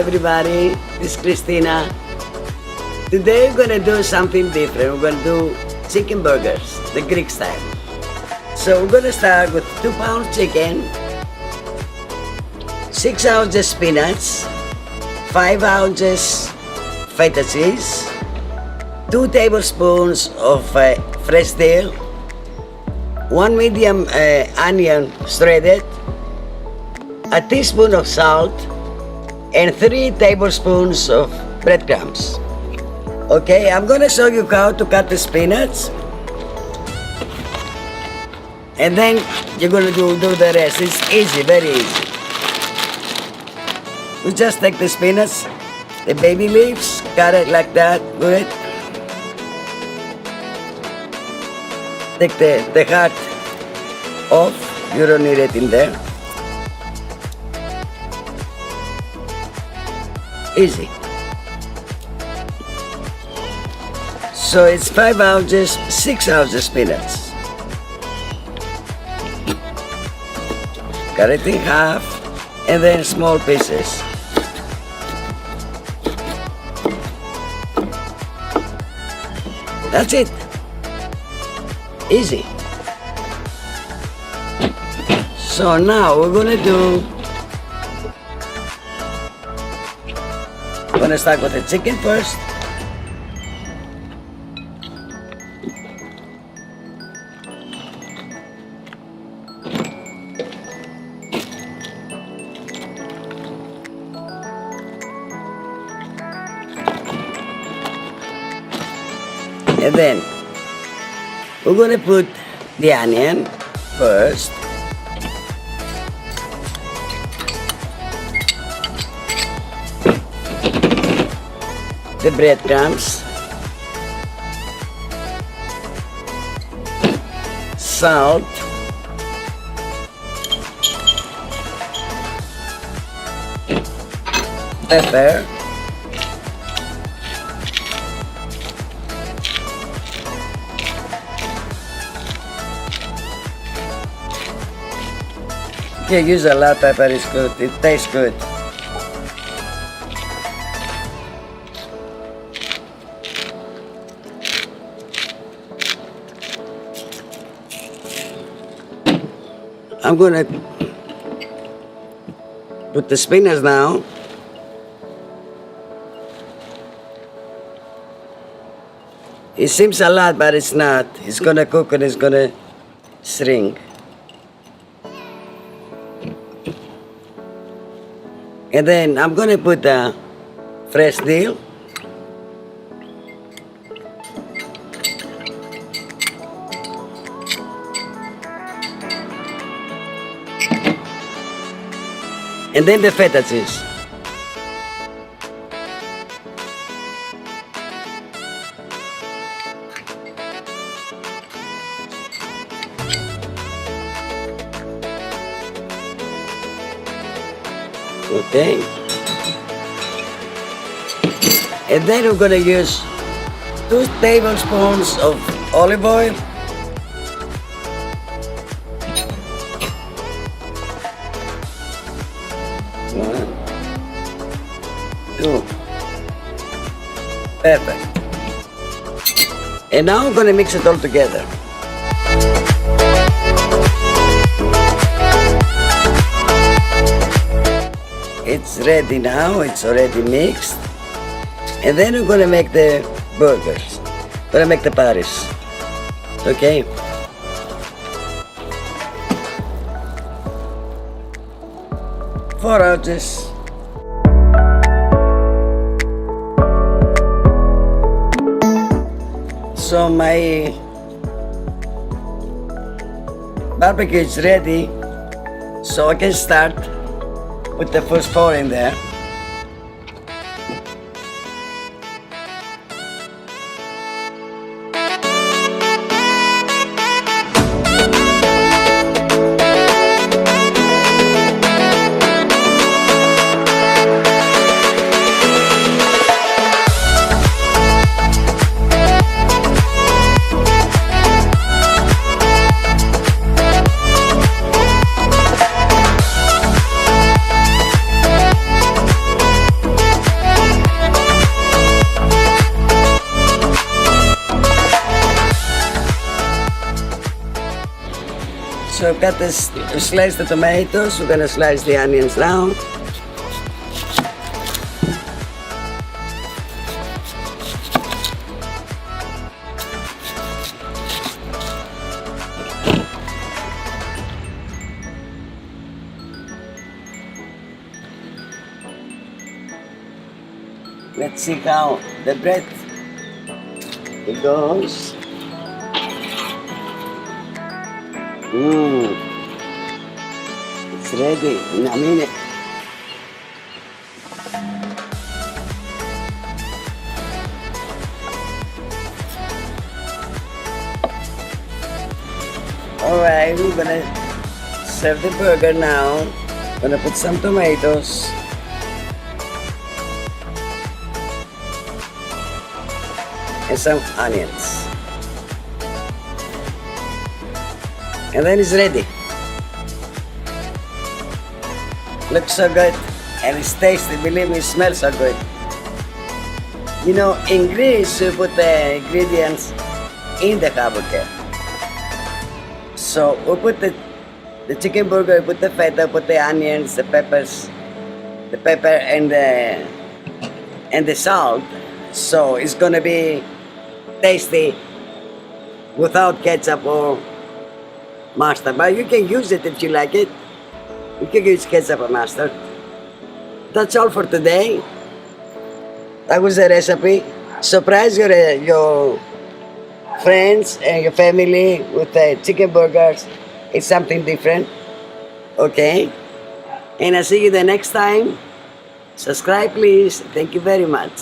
everybody, this is Christina. Today we're gonna do something different. We're gonna do chicken burgers, the Greek style. So we're gonna start with 2-pound chicken, 6 ounces spinach, 5 ounces feta cheese, 2 tablespoons of fresh dill, 1 medium onion shredded, a teaspoon of salt, and 3 tablespoons of breadcrumbs. Okay, I'm gonna show you how to cut the spinach, and then you're gonna do the rest. It's easy, very easy. We just take the spinach, the baby leaves, cut it like that, good. Take the heart off, you don't need it in there. Easy. So it's 5 ounces, 6 ounces spinach. Cut it in half and then small pieces. That's it. Easy. So now we're gonna start with the chicken first. And then we're gonna put the onion first. The breadcrumbs, salt, pepper, you use a lot of pepper, it's good, it tastes good. I'm gonna put the spinach now. It seems a lot, but it's not. It's gonna cook and it's gonna shrink. And then I'm gonna put the fresh dill. And then the feta cheese. Okay. And then we're gonna use 2 tablespoons of olive oil. Perfect. And now I'm gonna mix it all together. It's ready now, it's already mixed. And then we're gonna make the burgers. We're gonna make the patties. Okay? Four ounces. So my barbecue is ready, so I can start with the first 4 in there. So cut this, slice the tomatoes. We're gonna slice the onions now. Let's see how the bread it goes. It's ready in a minute. Alright, we're gonna serve the burger now. Gonna put some tomatoes. And some onions. And then it's ready. Looks so good and it's tasty. Believe me, it smells so good. You know, in Greece, we put the ingredients in the hamburger. So we put the chicken burger, we put the feta, put the onions, the peppers, the pepper and the salt. So it's gonna be tasty without ketchup or mustard. But you can use it if you like it. You can use ketchup or mustard. That's all for today. That was the recipe. Surprise your friends and your family with the chicken burgers. It's something different. Okay? And I'll see you the next time. Subscribe please. Thank you very much.